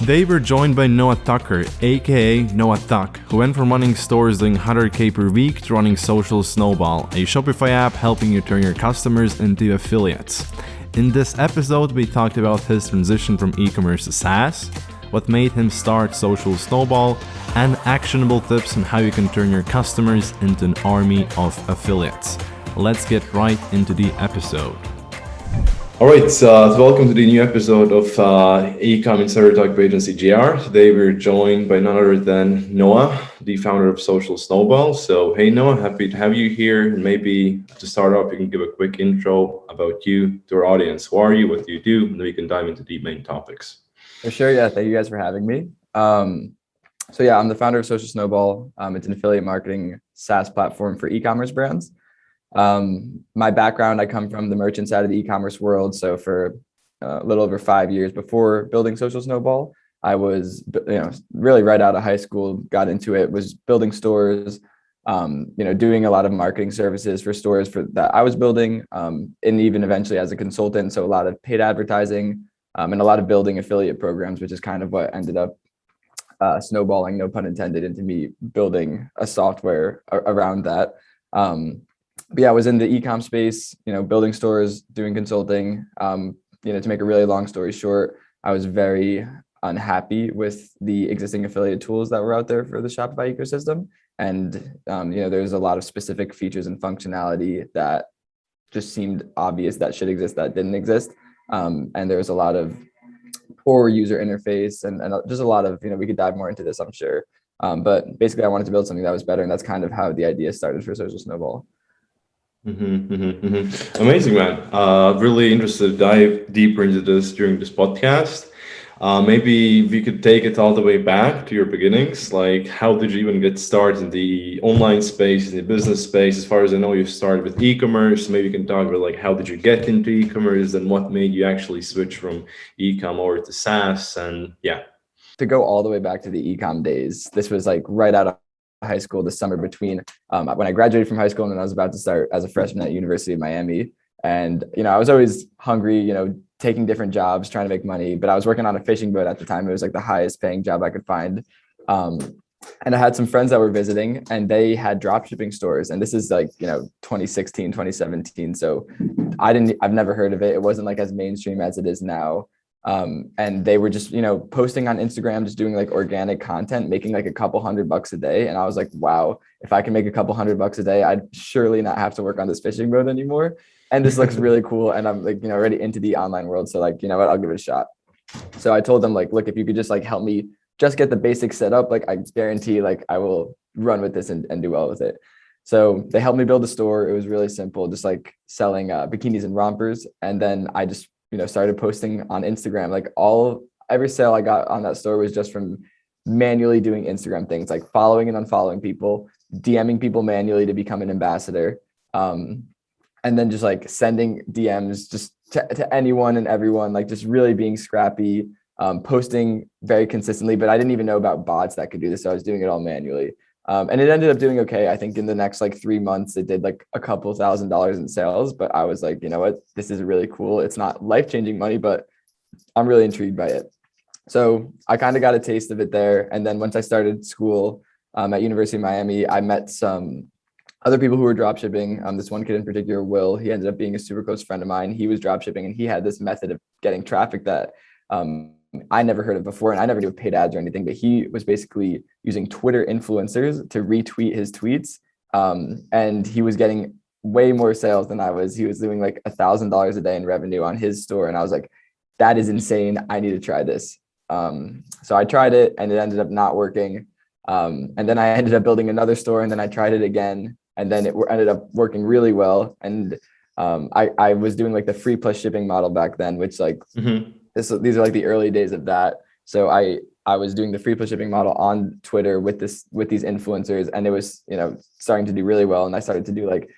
Today we're joined by Noah Tucker, aka Noah Tuck, who went from running stores doing 100k per week to running Social Snowball, a Shopify app helping you turn your customers into affiliates. In this episode, we talked about his transition from e-commerce to SaaS, what made him start Social Snowball, and actionable tips on how you can turn your customers into an army of affiliates. Let's get right into the episode. All right, welcome to the new episode of eCom Insider Talk by Agency GR. Today we're joined by none other than Noah, the founder of Social Snowball. So, hey Noah, happy to have you here. And maybe to start off, you can give a quick intro about you to our audience. Who are you? What do you do? And then we can dive into the main topics. For sure, yeah. Thank you guys for having me. I'm the founder of Social Snowball. It's an affiliate marketing SaaS platform for e-commerce brands. My background, I come from the merchant side of the e-commerce world. So for a little over 5 years before building Social Snowball, I was, really right out of high school, got into it, was building stores, doing a lot of marketing services for stores that I was building, and even eventually as a consultant. So a lot of paid advertising, and a lot of building affiliate programs, which is kind of what ended up snowballing, no pun intended, into me building a software around that. I was in the eCom space, building stores, doing consulting. To make a really long story short, I was very unhappy with the existing affiliate tools that were out there for the Shopify ecosystem. And, there's a lot of specific features and functionality that just seemed obvious that should exist that didn't exist. And there was a lot of poor user interface and just a lot of, we could dive more into this, I'm sure. But basically I wanted to build something that was better. And that's kind of how the idea started for Social Snowball. Amazing, man. Really interested to dive deeper into this during this podcast. Maybe we could take it all the way back to your beginnings. Like, how did you even get started in the online space, in the business space? As far as I know, you started with e-commerce. Maybe you can talk about like, how did you get into e-commerce and what made you actually switch from e-com over to SaaS? And yeah. To go all the way back to the e-com days, this was like right out of high school, the summer between when I graduated from high school and then I was about to start as a freshman at University of Miami. And, I was always hungry, taking different jobs, trying to make money, but I was working on a fishing boat at the time. It was like the highest paying job I could find. And I had some friends that were visiting and they had drop shipping stores. And this is like, 2016, 2017. So I've never heard of it. It wasn't like as mainstream as it is now. And they were just, posting on Instagram, just doing like organic content, making like a couple $100 a day. And I was like, wow, if I can make a couple $100 a day, I'd surely not have to work on this fishing boat anymore. And this looks really cool. And I'm like, already into the online world. So like, I'll give it a shot. So I told them like, look, if you could just like help me just get the basics set up, like I guarantee like I will run with this and do well with it. So they helped me build a store. It was really simple, just like selling bikinis and rompers. And then I just started posting on Instagram. Like every sale I got on that store was just from manually doing Instagram things, like following and unfollowing people, DMing people manually to become an ambassador. And then just like sending DMs just to anyone and everyone, like just really being scrappy, posting very consistently, but I didn't even know about bots that could do this. So I was doing it all manually. And it ended up doing okay. I think in the next like 3 months, it did like a couple $1,000s in sales, but I was like, you know what, this is really cool. It's not life-changing money, but I'm really intrigued by it. So I kind of got a taste of it there. And then once I started school at University of Miami, I met some other people who were drop shipping. This one kid in particular, Will, he ended up being a super close friend of mine. He was drop shipping and he had this method of getting traffic that I never heard of before, and I never knew paid ads or anything, but he was basically using Twitter influencers to retweet his tweets. And he was getting way more sales than I was. He was doing like $1,000 a day in revenue on his store. And I was like, that is insane. I need to try this. So I tried it and it ended up not working. And then I ended up building another store and then I tried it again. And then it ended up working really well. And I was doing like the free plus shipping model back then, which like, these are like the early days of that. So I was doing the free plus shipping model on Twitter with these influencers, and it was, starting to do really well. And I started to do like,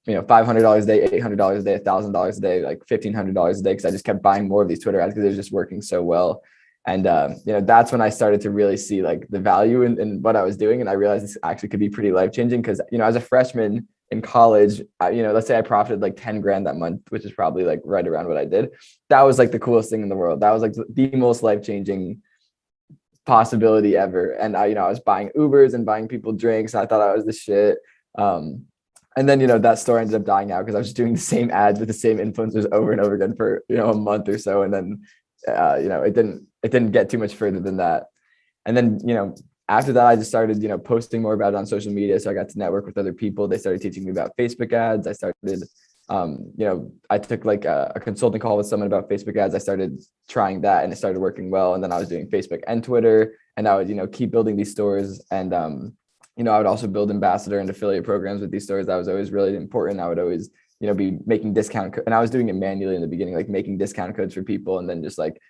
$500 a day, $800 a day, $1,000 a day, like $1,500 a day. Cause I just kept buying more of these Twitter ads because it was just working so well. And, that's when I started to really see like the value in what I was doing. And I realized this actually could be pretty life-changing because, as a freshman in college, let's say I profited like 10 grand that month, which is probably like right around what I did. That was like the coolest thing in the world. That was like the most life-changing possibility ever. And I was buying Ubers and buying people drinks. And I thought I was the shit. And then, that store ended up dying out because I was just doing the same ads with the same influencers over and over again for, a month or so. And then, it didn't get too much further than that. And then, after that, I just started, posting more about it on social media. So I got to network with other people. They started teaching me about Facebook ads. I started, I took like a consulting call with someone about Facebook ads. I started trying that and it started working well. And then I was doing Facebook and Twitter, and I would, keep building these stores. And, I would also build ambassador and affiliate programs with these stores. That was always really important. I would always, be making discount and I was doing it manually in the beginning, like making discount codes for people and then just like,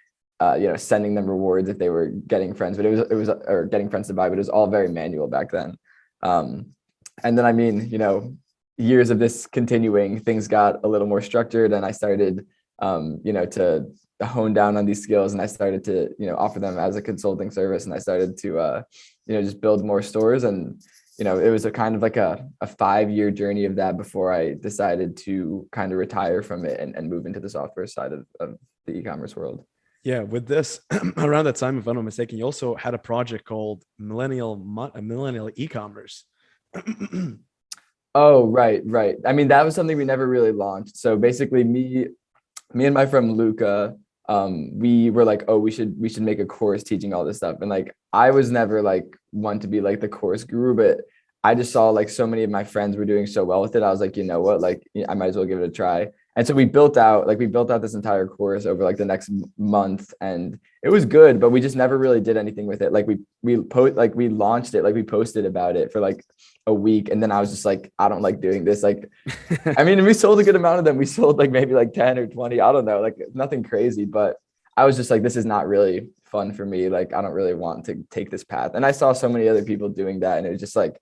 sending them rewards if they were getting friends, but it was or getting friends to buy, but it was all very manual back then. And then, years of this continuing, things got a little more structured, and I started, to hone down on these skills, and I started to, offer them as a consulting service, and I started to, just build more stores. And, it was a kind of like a 5-year journey of that before I decided to kind of retire from it and move into the software side of the e-commerce world. Yeah, with this, around that time, if I'm not mistaken, you also had a project called Millennial E-commerce. Oh, right. I mean, that was something we never really launched. So basically, me and my friend Luca, we were like, oh, we should make a course teaching all this stuff. And like, I was never like one to be like the course guru, but I just saw like so many of my friends were doing so well with it. I was like, you know what, like I might as well give it a try. And so we built out this entire course over like the next month, and it was good, but we just never really did anything with it. Like we launched it, like we posted about it for like a week. And then I was just like, I don't like doing this. Like, I mean, we sold a good amount of them. We sold like maybe like 10 or 20, I don't know, like nothing crazy, but I was just like, this is not really fun for me. Like, I don't really want to take this path. And I saw so many other people doing that, and it was just like,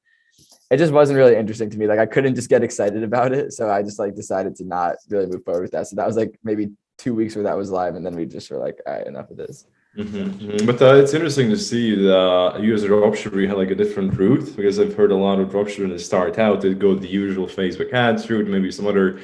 it just wasn't really interesting to me. Like I couldn't just get excited about it. So I just like decided to not really move forward with that. So that was like maybe 2 weeks where that was live. And then we just were like, all right, enough of this. But it's interesting to see that you as a dropshipper, you had like a different route, because I've heard a lot of dropshippers that start out to go the usual Facebook ads route, maybe some other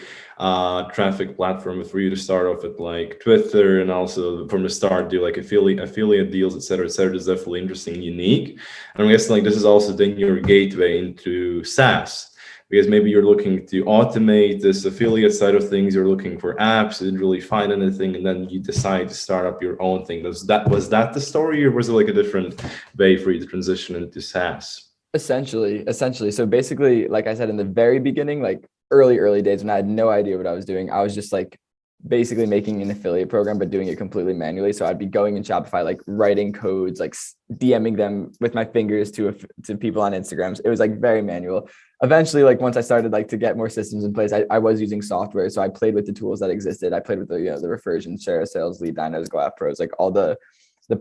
traffic platform. For you to start off at like Twitter, and also from the start do like affiliate deals, etc. Is definitely interesting, unique. And I'm guessing like this is also then your gateway into SaaS, because maybe you're looking to automate this affiliate side of things, you're looking for apps, you didn't really find anything, and then you decide to start up your own thing. Was that the story, or was it like a different way for you to transition into SaaS? Essentially. So basically, like I said, in the very beginning, like early days when I had no idea what I was doing, I was just like basically making an affiliate program, but doing it completely manually. So I'd be going in Shopify, like writing codes, like DMing them with my fingers to people on Instagrams. It was like very manual. Eventually, like once I started like to get more systems in place, I was using software. So I played with the tools that existed. I played with the, the Refersion, Share Sales, Lead Dynos, Go App Pros, like all the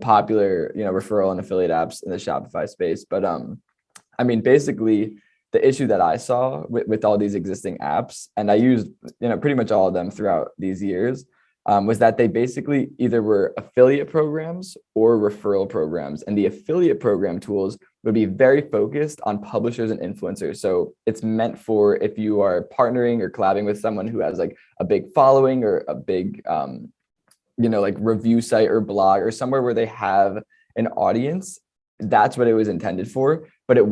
popular, referral and affiliate apps in the Shopify space. But I mean, basically the issue that I saw with all these existing apps, and I used, pretty much all of them throughout these years, was that they basically either were affiliate programs or referral programs. And the affiliate program tools would be very focused on publishers and influencers. So it's meant for if you are partnering or collabing with someone who has like a big following or a big, like review site or blog or somewhere where they have an audience. That's what it was intended for. But it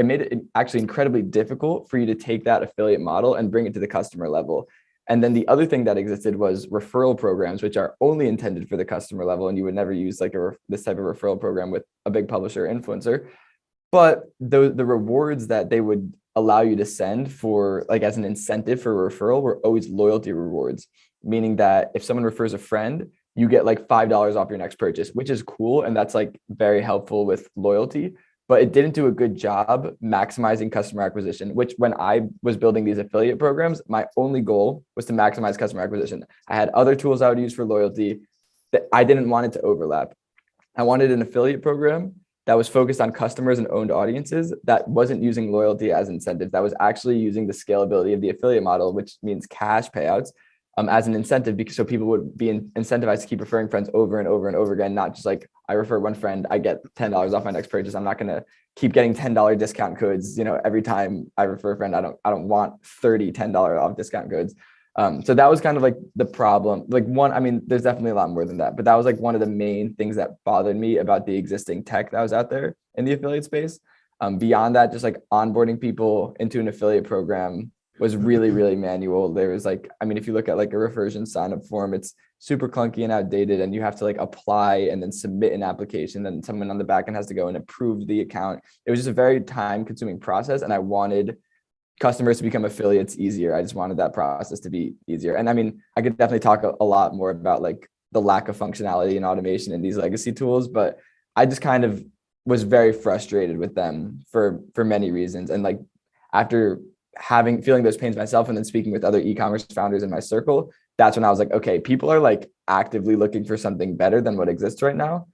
made it actually incredibly difficult for you to take that affiliate model and bring it to the customer level. And then the other thing that existed was referral programs, which are only intended for the customer level. And you would never use like this type of referral program with a big publisher or influencer. But the rewards that they would allow you to send for like as an incentive for referral were always loyalty rewards, meaning that if someone refers a friend, you get like $5 off your next purchase, which is cool. And that's like very helpful with loyalty. But it didn't do a good job maximizing customer acquisition, which when I was building these affiliate programs, my only goal was to maximize customer acquisition. I had other tools I would use for loyalty that I didn't want it to overlap. I wanted an affiliate program that was focused on customers and owned audiences that wasn't using loyalty as incentive, that was actually using the scalability of the affiliate model, which means cash payouts, as an incentive, because so people would be incentivized to keep referring friends over and over and over again, not just like I refer one friend, I get $10 off my next purchase. I'm not going to keep getting $10 discount codes, every time I refer a friend. I don't want 30 $10 off discount codes. So that was kind of like the problem. Like one, I mean, there's definitely a lot more than that, but that was like one of the main things that bothered me about the existing tech that was out there in the affiliate space. Beyond that, just like onboarding people into an affiliate program was really, really manual. There was like, I mean, if you look at like a reversion sign up form, it's super clunky and outdated, and you have to like apply and then submit an application. Then someone on the back end has to go and approve the account. It was just a very time consuming process. And I wanted customers to become affiliates easier. I just wanted that process to be easier. And I mean, I could definitely talk a lot more about like the lack of functionality and automation in these legacy tools, but I just kind of was very frustrated with them for many reasons. And like after feeling those pains myself and then speaking with other e-commerce founders in my circle, that's when I was like, okay, people are like actively looking for something better than what exists right now.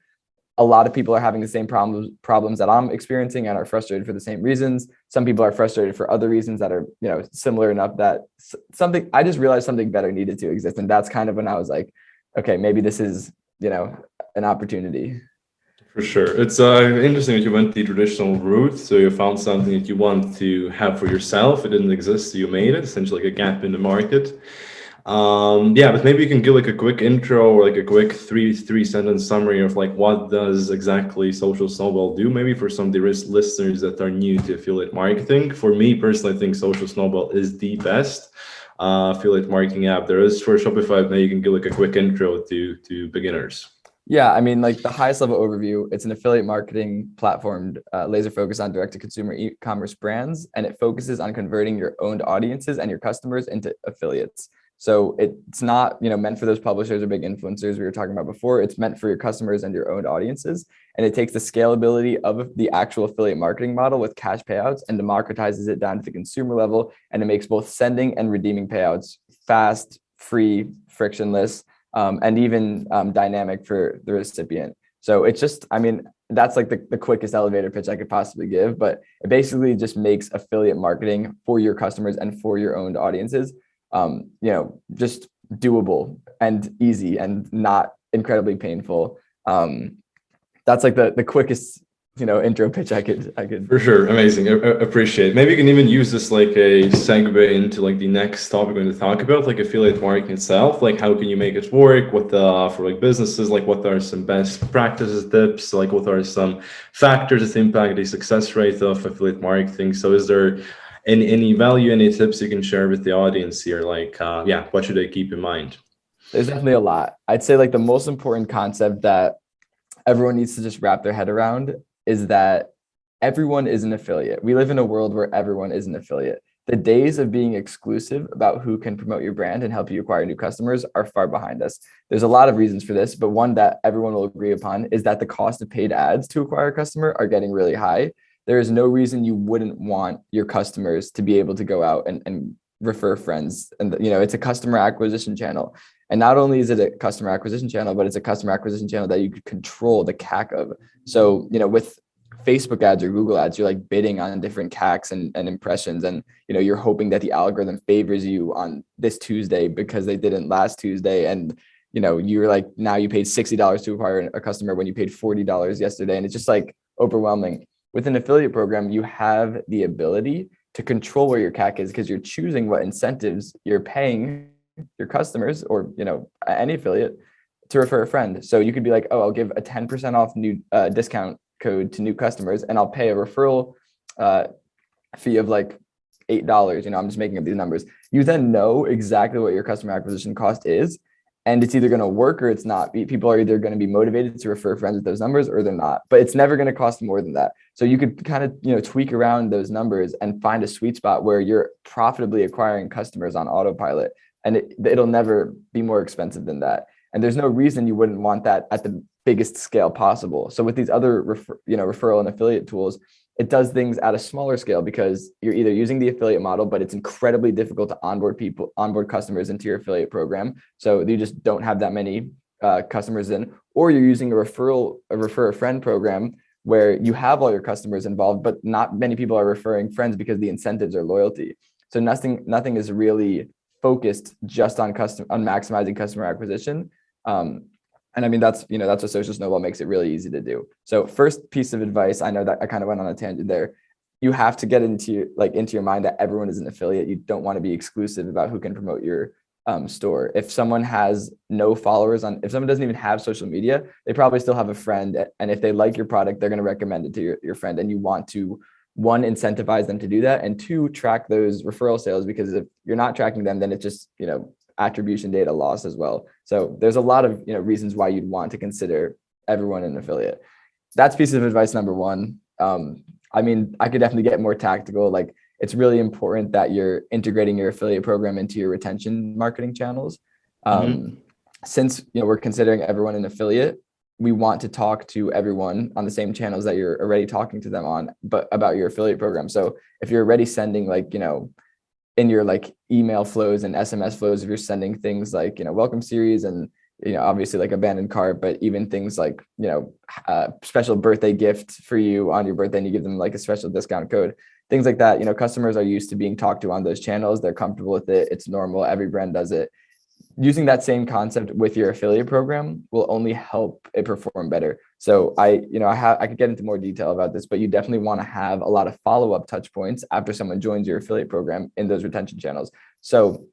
A lot of people are having the same problems that I'm experiencing and are frustrated for the same reasons. Some people are frustrated for other reasons that are, similar enough that I just realized something better needed to exist. And that's kind of when I was like, okay, maybe this is, an opportunity. For sure. It's interesting that you went the traditional route. So you found something that you want to have for yourself. It didn't exist, so you made it, essentially like a gap in the market. But maybe you can give like a quick intro or like a quick three sentence summary of like what does exactly Social Snowball do, maybe for some of the listeners that are new to affiliate marketing. For me personally, I think Social Snowball is the best affiliate marketing app there is for Shopify. Maybe you can give like a quick intro to beginners. Yeah, I mean, like the highest level overview, it's an affiliate marketing platform, laser focused on direct to consumer e-commerce brands, and it focuses on converting your owned audiences and your customers into affiliates. So it's not, meant for those publishers or big influencers we were talking about before. It's meant for your customers and your owned audiences. And it takes the scalability of the actual affiliate marketing model with cash payouts and democratizes it down to the consumer level. And it makes both sending and redeeming payouts fast, free, frictionless, and even dynamic for the recipient. So it's just, I mean, that's like the quickest elevator pitch I could possibly give, but it basically just makes affiliate marketing for your customers and for your owned audiences, just doable and easy and not incredibly painful. That's like the quickest, intro pitch I could. For sure. Amazing. Appreciate it. Maybe you can even use this like a segue into like the next topic we're going to talk about, like affiliate marketing itself. Like how can you make it work? What for like businesses, like what are some best practices, tips, like what are some factors that impact the success rate of affiliate marketing? So is there any value, any tips you can share with the audience here? Like, what should they keep in mind? There's definitely a lot. I'd say like the most important concept that everyone needs to just wrap their head around is that everyone is an affiliate. We live in a world where everyone is an affiliate. The days of being exclusive about who can promote your brand and help you acquire new customers are far behind us. There's a lot of reasons for this, but one that everyone will agree upon is that the cost of paid ads to acquire a customer are getting really high. There is no reason you wouldn't want your customers to be able to go out and refer friends. And, it's a customer acquisition channel. And not only is it a customer acquisition channel, but it's a customer acquisition channel that you could control the CAC of. So, with Facebook ads or Google ads, you're like bidding on different CACs and impressions. And, you're hoping that the algorithm favors you on this Tuesday because they didn't last Tuesday. And, you're like, now you paid $60 to acquire a customer when you paid $40 yesterday. And it's just like overwhelming. With an affiliate program, you have the ability to control where your CAC is because you're choosing what incentives you're paying your customers or, any affiliate to refer a friend. So you could be like, oh, I'll give a 10% off new discount code to new customers and I'll pay a referral fee of like $8. I'm just making up these numbers. You then know exactly what your customer acquisition cost is. And it's either going to work or it's not. People are either going to be motivated to refer friends with those numbers or they're not, but it's never going to cost more than that. So you could kind of, tweak around those numbers and find a sweet spot where you're profitably acquiring customers on autopilot. And it'll never be more expensive than that. And there's no reason you wouldn't want that at the biggest scale possible. So with these other, referral and affiliate tools, it does things at a smaller scale because you're either using the affiliate model, but it's incredibly difficult to onboard customers into your affiliate program. So you just don't have that many customers in, or you're using a refer a friend program where you have all your customers involved, but not many people are referring friends because the incentives are loyalty. So nothing is really focused just on maximizing customer acquisition. And I mean, that's what Social Snowball makes it really easy to do. So first piece of advice, I know that I kind of went on a tangent there. You have to get into your mind that everyone is an affiliate. You don't want to be exclusive about who can promote your store. If someone has no followers if someone doesn't even have social media, they probably still have a friend. And if they like your product, they're going to recommend it to your friend. And you want to, one, incentivize them to do that. And two, track those referral sales, because if you're not tracking them, then it's just, attribution data loss as well. So there's a lot of, reasons why you'd want to consider everyone an affiliate. That's piece of advice number one. I could definitely get more tactical. Like, it's really important that you're integrating your affiliate program into your retention marketing channels. Since we're considering everyone an affiliate, we want to talk to everyone on the same channels that you're already talking to them on, but about your affiliate program. So if you're already sending in your email flows and SMS flows, if you're sending things like welcome series and obviously like abandoned cart, but even things like special birthday gift for you on your birthday, and you give them like a special discount code, things like that. Customers are used to being talked to on those channels. They're comfortable with it. It's normal. Every brand does it. Using that same concept with your affiliate program will only help it perform better. So I could get into more detail about this, but you definitely want to have a lot of follow-up touch points after someone joins your affiliate program in those retention channels. So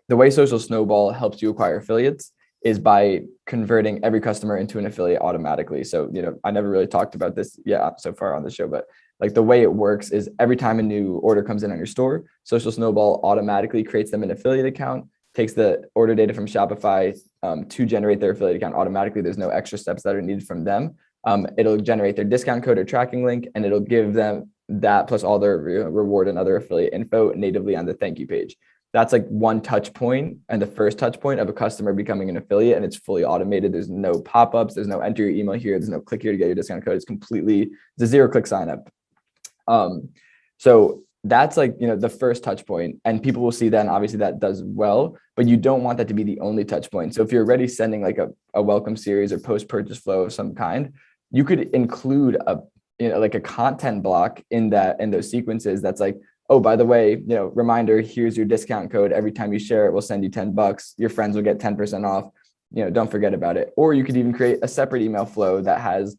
the way Social Snowball helps you acquire affiliates is by converting every customer into an affiliate automatically. So, I never really talked about this so far on the show, but like the way it works is every time a new order comes in on your store, Social Snowball automatically creates them an affiliate account, takes the order data from Shopify to generate their affiliate account automatically. There's no extra steps that are needed from them. It'll generate their discount code or tracking link, and it'll give them that plus all their reward and other affiliate info natively on the thank you page. That's like one touch point, and the first touch point of a customer becoming an affiliate, and it's fully automated. There's no pop-ups. There's no enter your email here. There's no click here to get your discount code. It's a zero-click sign up. So that's the first touch point, and people will see that, and obviously that does well, but you don't want that to be the only touch point. So if you're already sending like a welcome series or post-purchase flow of some kind, you could include a content block in those sequences that's like, oh, by the way, reminder, here's your discount code. Every time you share it, we'll send you $10. Your friends will get 10% off. Don't forget about it. Or you could even create a separate email flow that has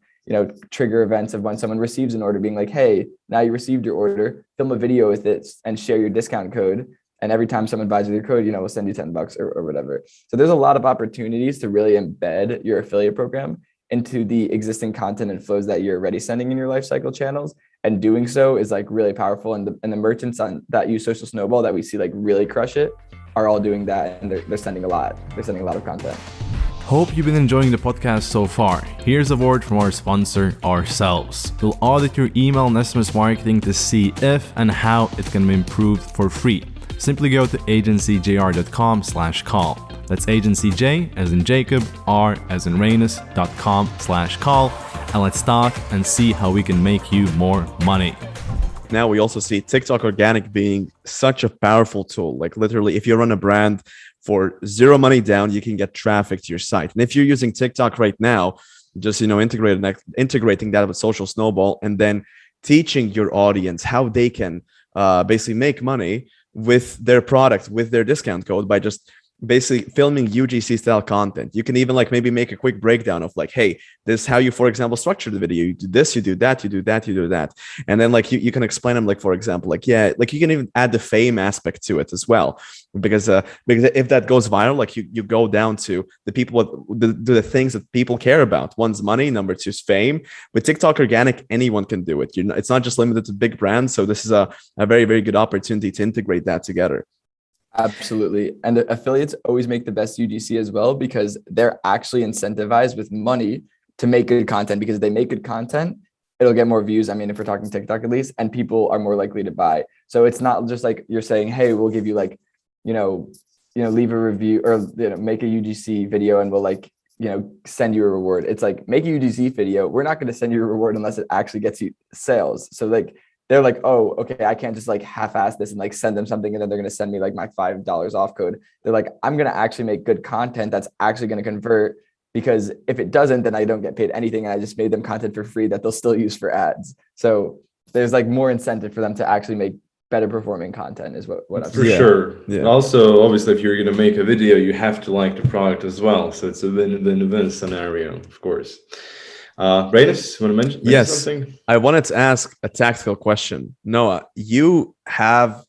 trigger events of when someone receives an order being like, hey, now you received your order, film a video with it and share your discount code. And every time someone buys with your code, we'll send you $10 or whatever. So there's a lot of opportunities to really embed your affiliate program into the existing content and flows that you're already sending in your lifecycle channels. And doing so is like really powerful. And the merchants that use Social Snowball that we see like really crush it are all doing that. And they're sending a lot. They're sending a lot of content. Hope you've been enjoying the podcast so far. Here's a word from our sponsor, ourselves. We'll audit your email and SMS marketing to see if and how it can be improved for free. Simply go to agencyjr.com/call. That's agencyj as in Jacob, R as in Reynes.com/call. And let's talk and see how we can make you more money. Now we also see TikTok organic being such a powerful tool. Like literally, if you run a brand for zero money down, you can get traffic to your site. And if you're using TikTok right now, just integrating that with Social Snowball and then teaching your audience how they can basically make money with their product, with their discount code by just basically filming UGC style content. You can even like maybe make a quick breakdown of like, hey, this is how you, for example, structure the video. You do this, you do that, you do that, you do that. And then like you can explain them like, for example, like, yeah, like you can even add the fame aspect to it as well. Because if that goes viral, like you go down to the people, the things that people care about. One's money, number two is fame. With TikTok organic, anyone can do it. It's not just limited to big brands. So this is a very, very good opportunity to integrate that together. Absolutely. And the affiliates always make the best UGC as well, because they're actually incentivized with money to make good content, because they make good content, it'll get more views. I mean, if we're talking TikTok at least, and people are more likely to buy. So it's not just like you're saying, hey, we'll give you like, leave a review or, make a UGC video and we'll like, send you a reward. It's like, make a UGC video. We're not going to send you a reward unless it actually gets you sales. So like, they're like, oh, okay, I can't just like half-ass this and like send them something and then they're going to send me like my $5 off code. They're like, I'm going to actually make good content that's actually going to convert, because if it doesn't, then I don't get paid anything. And I just made them content for free that they'll still use for ads. So there's like more incentive for them to actually make better performing content is what I'm saying. For sure. Yeah. Also, obviously, if you're going to make a video, you have to like the product as well. So it's a win-win scenario, of course. Reynes, want to mention something? I wanted to ask a tactical question. Noah, you have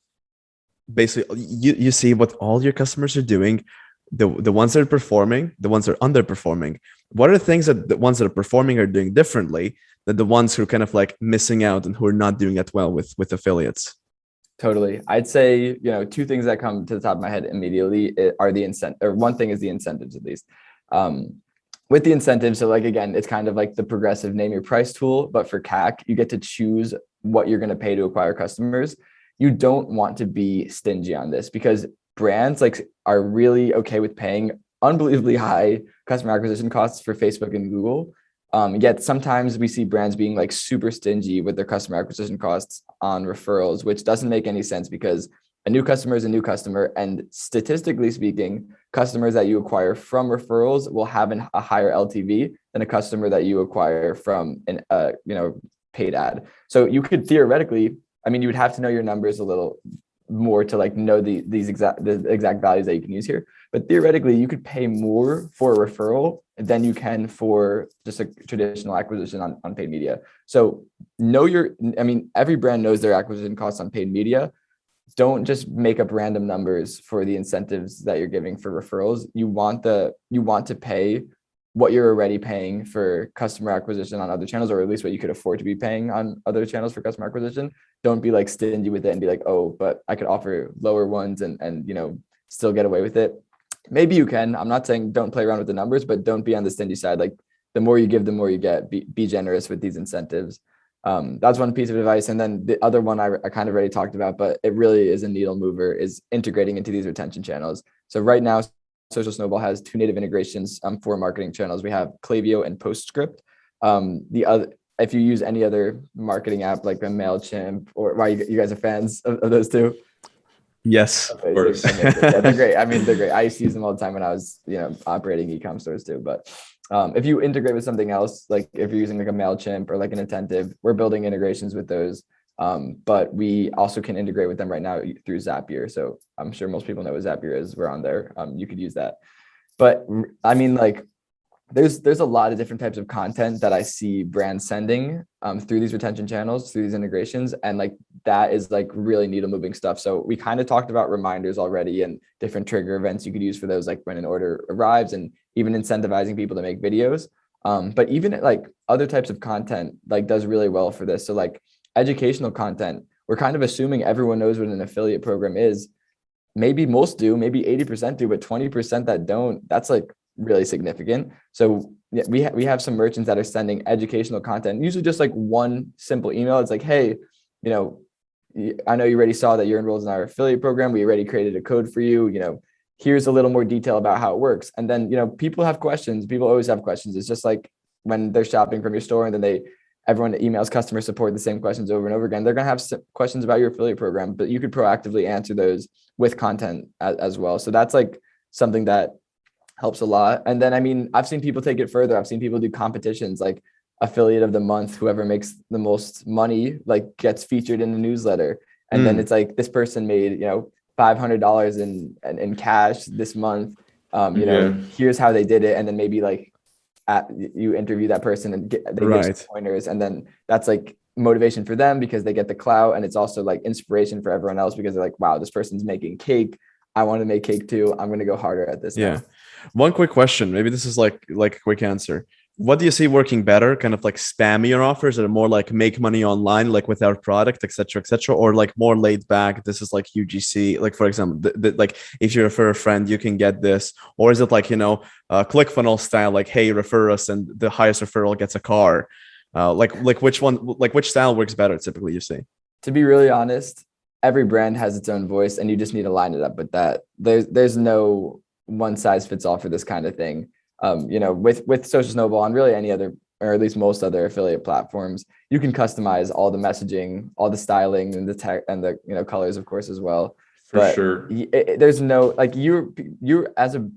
basically you see what all your customers are doing, the ones that are performing, the ones that are underperforming. What are the things that the ones that are performing are doing differently than the ones who are kind of like missing out and who are not doing it well with affiliates? Totally. I'd say, two things that come to the top of my head immediately are the incentive, or one thing is the incentives, at least. With the incentives, so like, again, it's kind of like the progressive name your price tool, but for CAC, you get to choose what you're going to pay to acquire customers. You don't want to be stingy on this because brands like are really okay with paying unbelievably high customer acquisition costs for Facebook and Google. Yet sometimes we see brands being like super stingy with their customer acquisition costs on referrals, which doesn't make any sense because a new customer is a new customer. And statistically speaking, customers that you acquire from referrals will have a higher LTV than a customer that you acquire from an paid ad. So you could theoretically, you would have to know your numbers a little more to like know the exact values that you can use here. But theoretically, you could pay more for a referral than you can for just a traditional acquisition on paid media. So every brand knows their acquisition costs on paid media. Don't just make up random numbers for the incentives that you're giving for referrals. You want to pay what you're already paying for customer acquisition on other channels, or at least what you could afford to be paying on other channels for customer acquisition. Don't be like stingy with it and be like, oh, but I could offer lower ones and still get away with it. Maybe you can. I'm not saying don't play around with the numbers, but don't be on the stingy side. Like the more you give, the more you get. Be generous with these incentives. That's one piece of advice. And then the other one I kind of already talked about, but it really is a needle mover, is integrating into these retention channels. So right now, Social Snowball has 2 native integrations for marketing channels. We have Klaviyo and Postscript. If you use any other marketing app like a MailChimp, or why you guys are fans of those two? Yes, okay, of course. Yeah, they're great. They're great. I used to use them all the time when I was, operating eCom stores too. But if you integrate with something else, like if you're using like a MailChimp or like an Attentive, we're building integrations with those. But we also can integrate with them right now through Zapier. So I'm sure most people know what Zapier is. We're on there. You could use that. But there's a lot of different types of content that I see brands sending through these retention channels, through these integrations. And like that is like really needle moving stuff. So we kind of talked about reminders already and different trigger events you could use for those, like when an order arrives, and even incentivizing people to make videos. But even like other types of content like does really well for this. So like educational content, we're kind of assuming everyone knows what an affiliate program is. Maybe most do, maybe 80% do, but 20% that don't, that's like really significant. So yeah, we have some merchants that are sending educational content, usually just like one simple email. It's like, hey, I know you already saw that you're enrolled in our affiliate program. We already created a code for you. Here's a little more detail about how it works. And then, people have questions. People always have questions. It's just like when they're shopping from your store and then everyone emails customer support the same questions over and over again. They're going to have questions about your affiliate program, but you could proactively answer those with content as well. So that's like something that helps a lot. And then, I've seen people take it further. I've seen people do competitions like affiliate of the month. Whoever makes the most money, like gets featured in the newsletter. And then it's like, this person made, $500 in cash this month. Here's how they did it. And then maybe like you interview that person and they get some pointers. And then that's like motivation for them because they get the clout. And it's also like inspiration for everyone else because they're like, wow, this person's making cake. I want to make cake too. I'm going to go harder at this. Yeah. Now. One quick question. Maybe this is like a quick answer. What do you see working better? Kind of like spammier offers that are more like make money online, like without product, et cetera, or like more laid back. This is like UGC, like for example, like if you refer a friend, you can get this, or is it like, ClickFunnels style, like, hey, refer us and the highest referral gets a car. Like which one, like which style works better typically, you see? To be really honest, every brand has its own voice and you just need to line it up with that. There's no one size fits all for this kind of thing. With Social Snowball and really any other, or at least most other affiliate platforms, you can customize all the messaging, all the styling, and the tech and the colors, of course, as well. For sure. There's no like you as a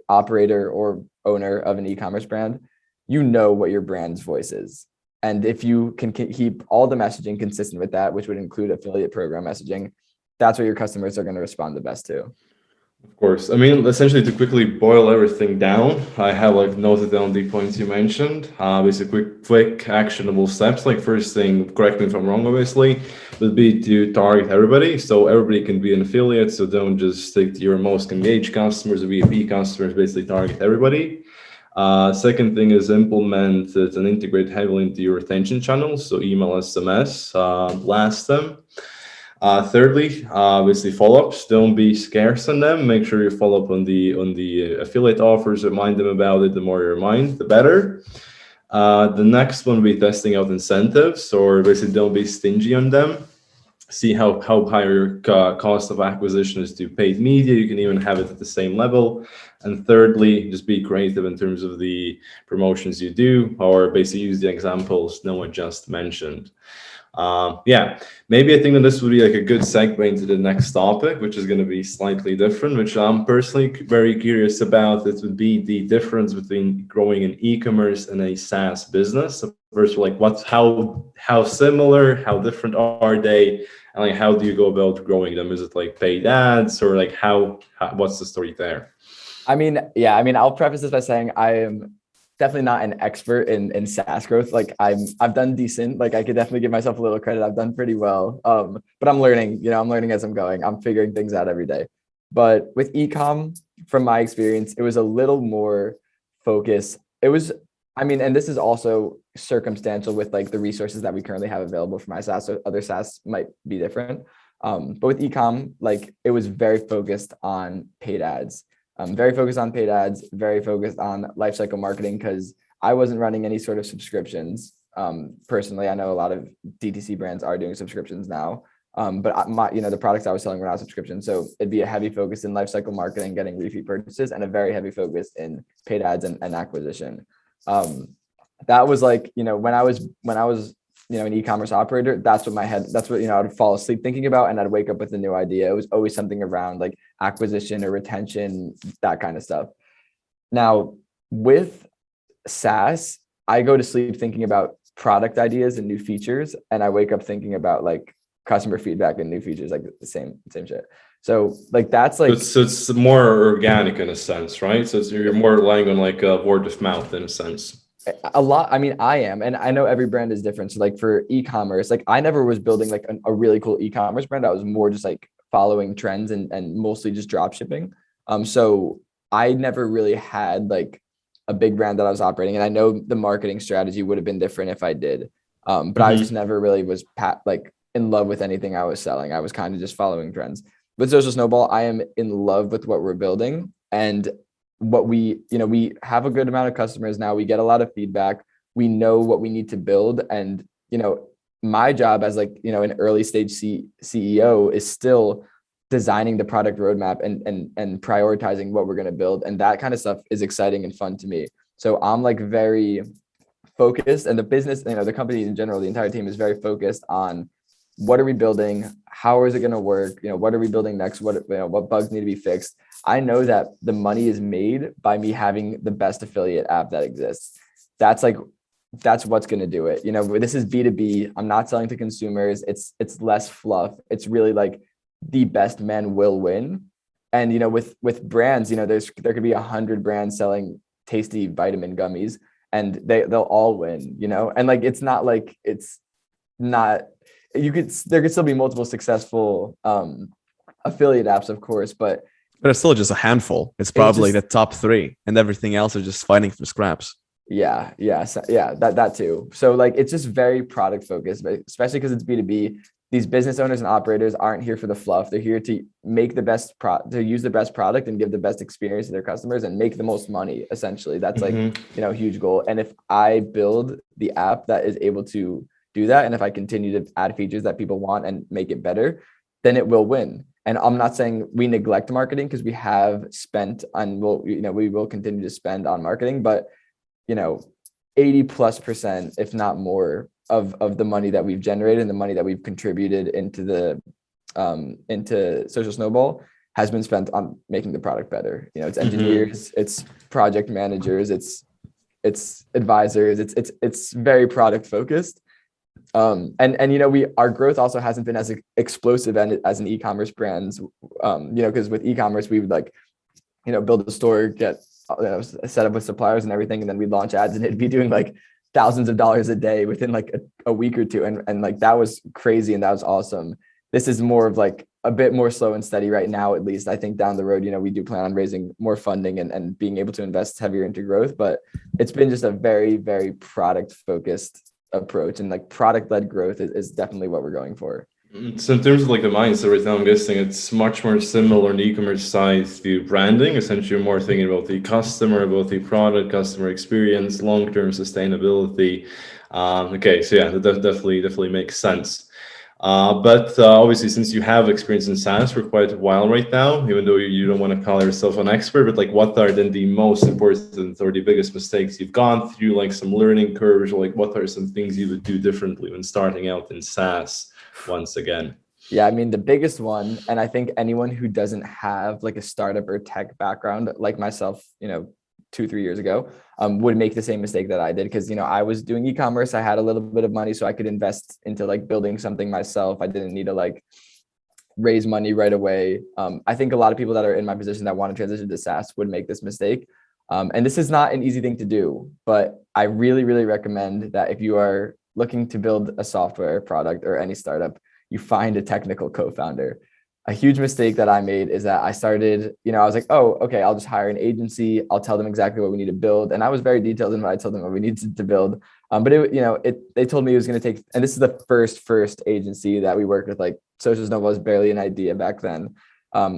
operator or owner of an e-commerce brand, what your brand's voice is. And if you can keep all the messaging consistent with that, which would include affiliate program messaging, that's what your customers are going to respond the best to. Of course. I mean, essentially to quickly boil everything down, I have like noted down the points you mentioned. Basically, quick actionable steps. Like first thing, correct me if I'm wrong, obviously, would be to target everybody. So everybody can be an affiliate. So don't just stick to your most engaged customers or VIP customers, basically target everybody. Second thing is implement it and integrate heavily into your retention channels. So email, SMS, blast them. Thirdly, obviously follow-ups. Don't be scarce on them. Make sure you follow up on the affiliate offers. Remind them about it. The more you remind, the better. The next one will be testing out incentives, or basically don't be stingy on them. See how high your cost of acquisition is to paid media. You can even have it at the same level. And thirdly, just be creative in terms of the promotions you do, or basically use the examples Noah just mentioned. Yeah, maybe I think that this would be like a good segue into the next topic, which is going to be slightly different, which I'm personally very curious about. It would be the difference between growing an e-commerce and a SaaS business. So first, like how similar, how different are they, and like how do you go about growing them? Is it like paid ads, or like how what's the story there? I mean, yeah, I mean, I'll preface this by saying I am definitely not an expert in SaaS growth. Like I've done decent, like I could definitely give myself a little credit. I've done pretty well. But I'm learning, I'm learning as I'm going. I'm figuring things out every day. But with eCom, from my experience, it was a little more focused. It was, I mean, and this is also circumstantial with like the resources that we currently have available for my SaaS. So other SaaS might be different. But with eCom, like it was very focused on paid ads. Very focused on paid ads, very focused on lifecycle marketing, because I wasn't running any sort of subscriptions. Personally, I know a lot of DTC brands are doing subscriptions now, but the products I was selling were not subscriptions. So it'd be a heavy focus in lifecycle marketing, getting repeat purchases, and a very heavy focus in paid ads and acquisition. That was like, when I was an e-commerce operator, that's what I'd fall asleep thinking about, and I'd wake up with a new idea. It was always something around like acquisition or retention, that kind of stuff. Now with SaaS, I go to sleep thinking about product ideas and new features, and I wake up thinking about like customer feedback and new features, like the same shit. So like that's like so it's more organic in a sense, right? So you're more relying on like word of mouth in a sense. A lot. I mean, I am, and I know every brand is different. So like for e-commerce, like I never was building like a really cool e-commerce brand. I was more just like following trends and mostly just drop shipping. So I never really had like a big brand that I was operating. And I know the marketing strategy would have been different if I did. But I just never really was like in love with anything I was selling. I was kind of just following trends. With Social Snowball, I am in love with what we're building, and what we have a good amount of customers now. We get a lot of feedback. We know what we need to build. And, my job as like, an early stage CEO is still designing the product roadmap and prioritizing what we're going to build. And that kind of stuff is exciting and fun to me. So I'm like very focused, and the business, the company in general, the entire team is very focused on what are we building? How is it going to work? What are we building next? What bugs need to be fixed? I know that the money is made by me having the best affiliate app that exists. That's what's going to do it. This is B2B. I'm not selling to consumers. It's less fluff. It's really like the best men will win. And, with brands, there could be 100 brands selling tasty vitamin gummies, and they'll all win, and like, it's not like there could still be multiple successful affiliate apps, of course, but it's still just a handful. It's probably the top 3, and everything else are just fighting for scraps. Yeah, that too. So like, it's just very product focused, but especially because it's B2B. These business owners and operators aren't here for the fluff. They're here to make the best to use the best product and give the best experience to their customers and make the most money. Essentially, that's like a huge goal. And if I build the app that is able to do that, and if I continue to add features that people want and make it better, then it will win. And I'm not saying we neglect marketing, because we have spent and we will continue to spend on marketing, but 80+%, if not more, of the money that we've generated and the money that we've contributed into Social Snowball has been spent on making the product better. It's engineers, it's project managers, it's advisors, it's very product focused. And our growth also hasn't been as explosive as an e-commerce brands, because with e-commerce we would build a store, get set up with suppliers and everything, and then we'd launch ads, and it'd be doing like thousands of dollars a day within like a week or two, and like that was crazy and that was awesome. This is more of like a bit more slow and steady right now, at least. I think down the road, we do plan on raising more funding and being able to invest heavier into growth, but it's been just a very, very product focused approach, and like product-led growth is definitely what we're going for. So in terms of like the mindset right now, I'm guessing it's much more similar on the e-commerce side to branding. Essentially, you're more thinking about the customer, about the product, customer experience, long-term sustainability. Okay, so yeah, that definitely makes sense. But obviously, since you have experience in SaaS for quite a while right now, even though you don't want to call yourself an expert, but like what are then the most important or the biggest mistakes you've gone through, like some learning curves, or like what are some things you would do differently when starting out in SaaS once again? Yeah, I mean, the biggest one, and I think anyone who doesn't have like a startup or tech background like myself, 2-3 years ago, would make the same mistake that I did, because I was doing e-commerce. I had a little bit of money, so I could invest into like building something myself. I didn't need to like raise money right away. I think a lot of people that are in my position that want to transition to SaaS would make this mistake. And this is not an easy thing to do, but I really, really recommend that if you are looking to build a software product or any startup, you find a technical co-founder. A huge mistake that I made is that I started, I was like, oh, okay, I'll just hire an agency. I'll tell them exactly what we need to build. And I was very detailed in what I told them what we needed to build. But they told me it was going to take, and this is the first agency that we worked with. Like Social Snowball was barely an idea back then.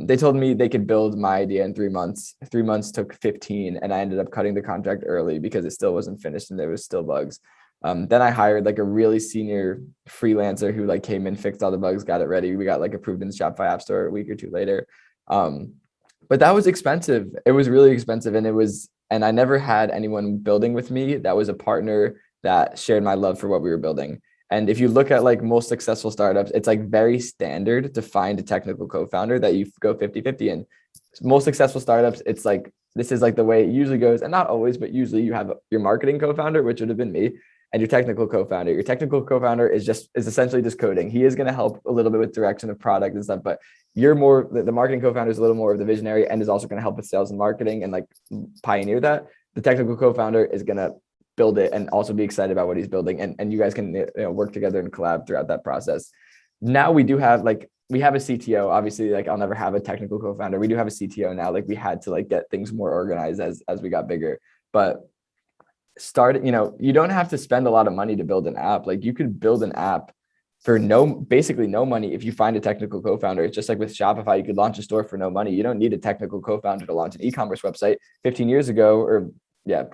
They told me they could build my idea in 3 months. 3 months took 15, and I ended up cutting the contract early because it still wasn't finished and there was still bugs. Then I hired like a really senior freelancer who like came in, fixed all the bugs, got it ready. We got like approved in the Shopify App Store a week or two later. But that was expensive. It was really expensive. And I never had anyone building with me that was a partner that shared my love for what we were building. And if you look at like most successful startups, it's like very standard to find a technical co-founder that you go 50-50 in. Most successful startups, it's like, this is like the way it usually goes. And not always, but usually you have your marketing co-founder, which would have been me, and your technical co-founder. Your technical co-founder is essentially just coding. He is going to help a little bit with direction of product and stuff, but you're more, the marketing co-founder is a little more of the visionary and is also going to help with sales and marketing and like pioneer that. The technical co-founder is going to build it and also be excited about what he's building. And you guys can work together and collab throughout that process. Now we have a CTO. Obviously, like I'll never have a technical co-founder. We do have a CTO now. Like we had to like get things more organized as we got bigger, but you don't have to spend a lot of money to build an app. Like you could build an app for basically no money if you find a technical co-founder. It's just like with Shopify, you could launch a store for no money. You don't need a technical co-founder to launch an e-commerce website. 15 years ago, or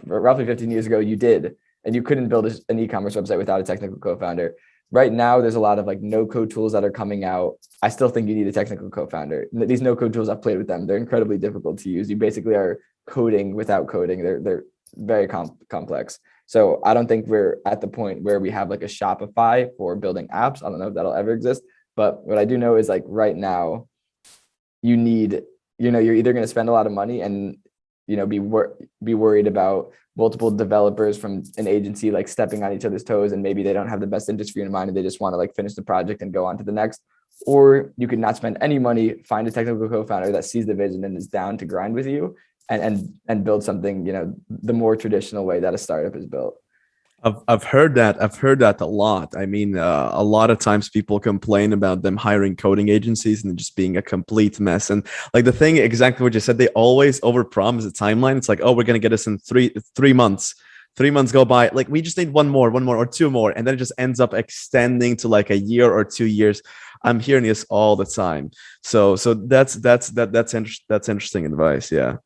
roughly 15 years ago, you did, and you couldn't build an e-commerce website without a technical co-founder. Right now, there's a lot of like no-code tools that are coming out. I still think you need a technical co-founder. These no-code tools, I've played with them. They're incredibly difficult to use. You basically are coding without coding. They're very complex. So I don't think we're at the point where we have like a Shopify for building apps. I don't know if that'll ever exist, but what I do know is like right now you need, you're either going to spend a lot of money and, be worried about multiple developers from an agency, like stepping on each other's toes, and maybe they don't have the best interest for you in mind and they just want to like finish the project and go on to the next. Or you could not spend any money, find a technical co-founder that sees the vision and is down to grind with you and build something, the more traditional way that a startup is built. I've heard that a lot. I mean, a lot of times people complain about them hiring coding agencies and just being a complete mess. And like the thing, exactly what you said, they always overpromise a timeline. It's like, oh, we're gonna get this in three months. 3 months go by, like we just need one more or 2 more, and then it just ends up extending to like a year or 2 years. I'm hearing this all the time. So that's interesting advice. Yeah.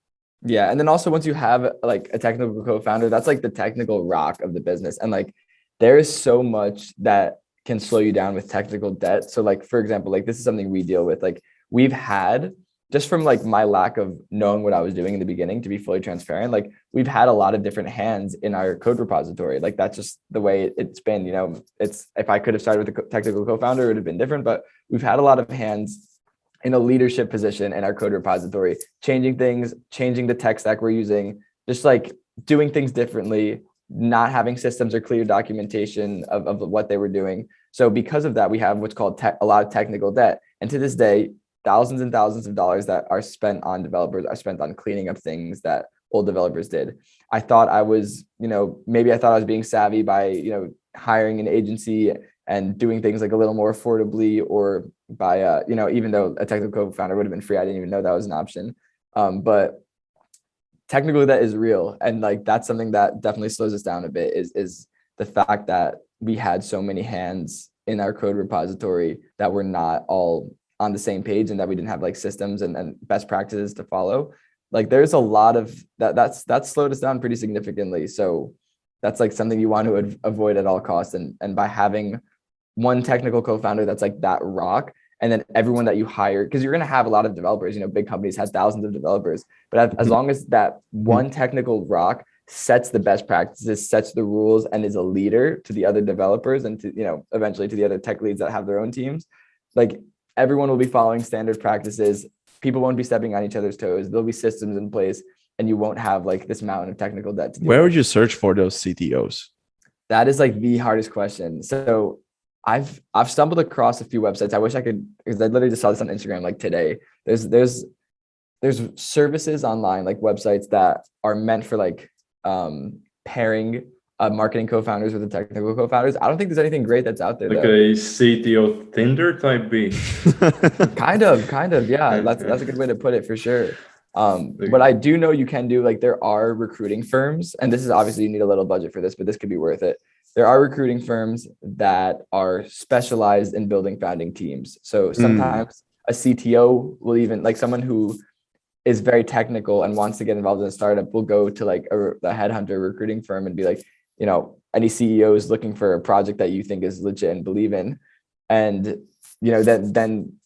Yeah. And then also once you have like a technical co-founder, that's like the technical rock of the business. And like, there is so much that can slow you down with technical debt. So like, for example, like this is something we deal with. Like we've had, just from like my lack of knowing what I was doing in the beginning, to be fully transparent, like we've had a lot of different hands in our code repository. Like that's just the way it's been, it's, if I could have started with a technical co-founder, it would have been different, but we've had a lot of hands in a leadership position in our code repository, changing things, changing the tech stack we're using, just like doing things differently. not having systems or clear documentation of what they were doing. So because of that, we have what's called a lot of technical debt. And to this day, thousands and thousands of dollars that are spent on developers are spent on cleaning up things that old developers did. I thought I was, maybe I thought I was being savvy by, hiring an agency and doing things like a little more affordably, or by, even though a technical co-founder would have been free, I didn't even know that was an option. But technically that is real. And like, that's something that definitely slows us down a bit is the fact that we had so many hands in our code repository that were not all on the same page, and that we didn't have like systems and best practices to follow. Like there's a lot of that's slowed us down pretty significantly. So that's like something you want to avoid at all costs. And by having one technical co-founder that's like that rock, and then everyone that you hire, because you're going to have a lot of developers, big companies have thousands of developers, but as long as that one technical rock sets the best practices, sets the rules, and is a leader to the other developers and to, eventually to the other tech leads that have their own teams, like everyone will be following standard practices. People won't be stepping on each other's toes. There'll be systems in place, and you won't have like this mountain of technical debt. Where would you search for those CTOs? That is like the hardest question. So I've stumbled across a few websites. I wish I could, because I literally just saw this on Instagram like today. There's services online, like websites that are meant for like pairing marketing co-founders with the technical co-founders. I don't think there's anything great that's out there. Like a CTO Tinder type B. kind of. Yeah, that's a good way to put it for sure. But I do know you can do, like, there are recruiting firms, and this is obviously you need a little budget for this, but this could be worth it. There are recruiting firms that are specialized in building founding teams. So sometimes a CTO will even, like someone who is very technical and wants to get involved in a startup will go to like a headhunter recruiting firm and be like, any CEO is looking for a project that you think is legit and believe in. And, but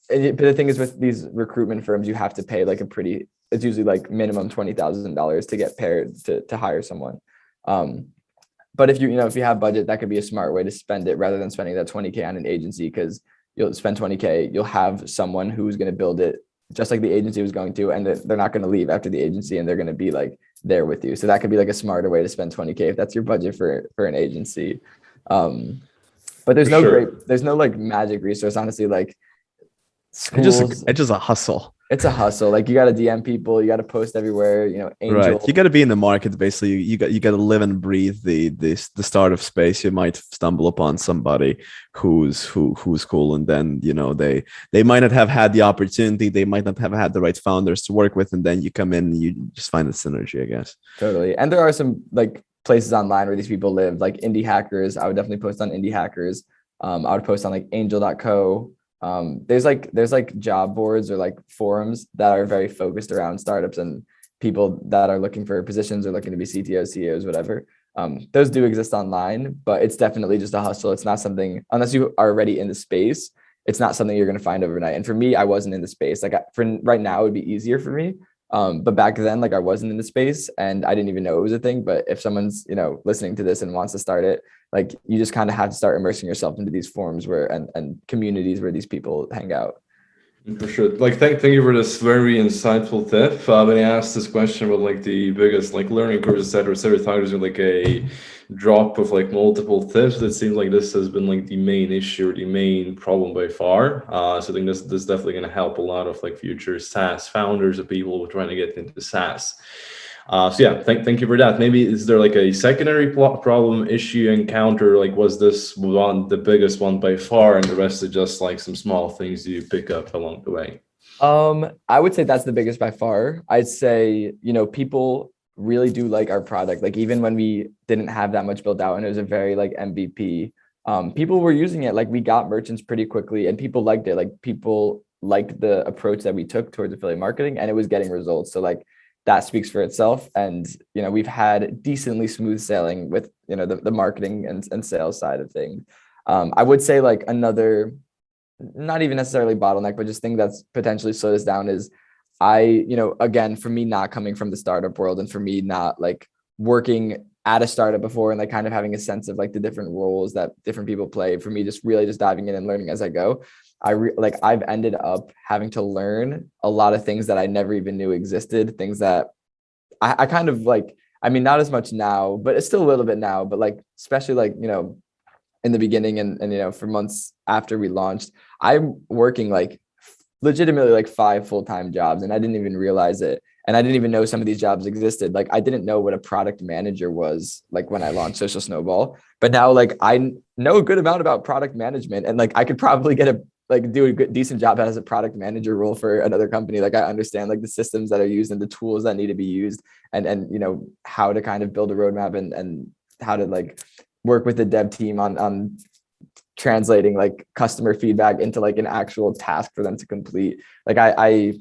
the thing is with these recruitment firms, you have to pay like it's usually like minimum $20,000 to get paired to hire someone. But if if you have budget, that could be a smart way to spend it rather than spending that 20K on an agency, because you'll spend 20K, you'll have someone who's going to build it just like the agency was going to, and they're not going to leave after the agency, and they're going to be like there with you. So that could be like a smarter way to spend 20K if that's your budget for an agency. But there's there's no like magic resource, honestly. Like schools, it's just a hustle. It's a hustle. Like you got to DM people, you got to post everywhere, Angel. Right. You got to be in the market. Basically, you got to live and breathe the startup space. You might stumble upon somebody who's cool, and then they might not have had the opportunity. They might not have had the right founders to work with, and then you come in and you just find the synergy, I guess. Totally. And there are some like places online where these people live, like Indie Hackers. I would definitely post on Indie Hackers. I would post on like Angel.co. There's like job boards or like forums that are very focused around startups and people that are looking for positions or looking to be CTOs, CEOs, whatever. Those do exist online, but it's definitely just a hustle. It's not something, unless you are already in the space, it's not something you're going to find overnight. And for me, I wasn't in the space. Like for right now, it would be easier for me. But back then, like I wasn't in the space and I didn't even know it was a thing. But if someone's, listening to this and wants to start it, like you just kind of have to start immersing yourself into these forums and communities where these people hang out. For sure. Like, thank you for this very insightful tip. When I asked this question about like the biggest like learning curves, et cetera, thought it was like a drop of like multiple tips. It seems like this has been like the main issue or the main problem by far. So I think this is definitely going to help a lot of like future SaaS founders or people who are trying to get into SaaS. So yeah, thank you for that. Maybe is there like a secondary problem issue you encounter? Like, was this one the biggest one by far, and the rest are just like some small things you pick up along the way? I would say that's the biggest by far. I'd say, people really do like our product. Like even when we didn't have that much built out and it was a very like MVP, people were using it. Like we got merchants pretty quickly and people liked it. Like people liked the approach that we took towards affiliate marketing, and it was getting results. So like that speaks for itself. And, we've had decently smooth sailing with, the marketing and sales side of things. I would say like another, not even necessarily bottleneck, but just thing that's potentially slowed us down is again, for me, not coming from the startup world and for me, not like working at a startup before and like kind of having a sense of like the different roles that different people play, for me, just really just diving in and learning as I go. I've ended up having to learn a lot of things that I never even knew existed, things that I kind of like, I mean, not as much now, but it's still a little bit now, but like, especially like, in the beginning and for months after we launched, I'm working like legitimately like 5 full-time jobs, and I didn't even realize it. And I didn't even know some of these jobs existed. Like I didn't know what a product manager was like when I launched Social Snowball, but now like I know a good amount about product management, and like I could probably do a good, decent job as a product manager role for another company. Like I understand like the systems that are used and the tools that need to be used, and how to kind of build a roadmap and how to like work with the dev team on translating like customer feedback into like an actual task for them to complete. Like I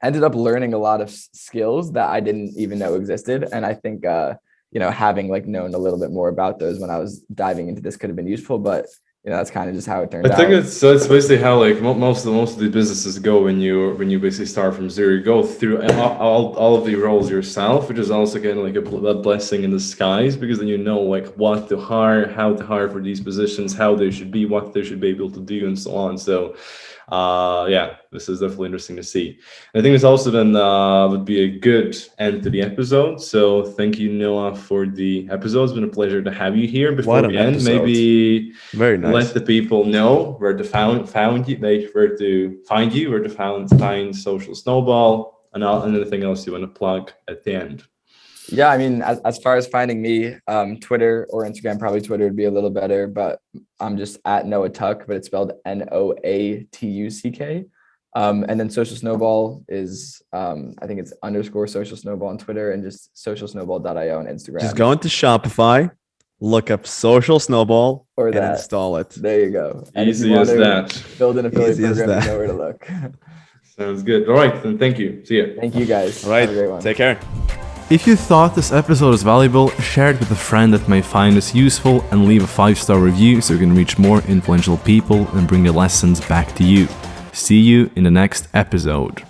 ended up learning a lot of skills that I didn't even know existed. And I think, having like known a little bit more about those when I was diving into this could have been useful, but that's kind of just how it turned out. I think it's basically how like most of the businesses go when you basically start from zero. You go through all of the roles yourself, which is also kind of like a blessing in disguise, because then you know like what to hire, how to hire for these positions, how they should be, what they should be able to do, and so on. So this is definitely interesting to see. And I think this also then would be a good end to the episode. So thank you, Noah, for the episode. It's been a pleasure to have you here. Before we end, maybe very nice. Let the people know where to find you, where to find Social Snowball, and anything else you want to plug at the end. Yeah, I mean, as far as finding me, Twitter or Instagram, probably Twitter would be a little better, but I'm just at Noah Tuck, but it's spelled Noatuck. And then Social Snowball is, I think it's _Social Snowball on Twitter, and just socialsnowball.io on Instagram. Just go into Shopify, look up Social Snowball, and install it. There you go. And easy as that. Build an affiliate program, you know where to look. Sounds good. All right, then thank you. See ya. Thank you, guys. All right, have a great one. Take care. If you thought this episode was valuable, share it with a friend that may find this useful, and leave a 5-star review so you can reach more influential people and bring the lessons back to you. See you in the next episode.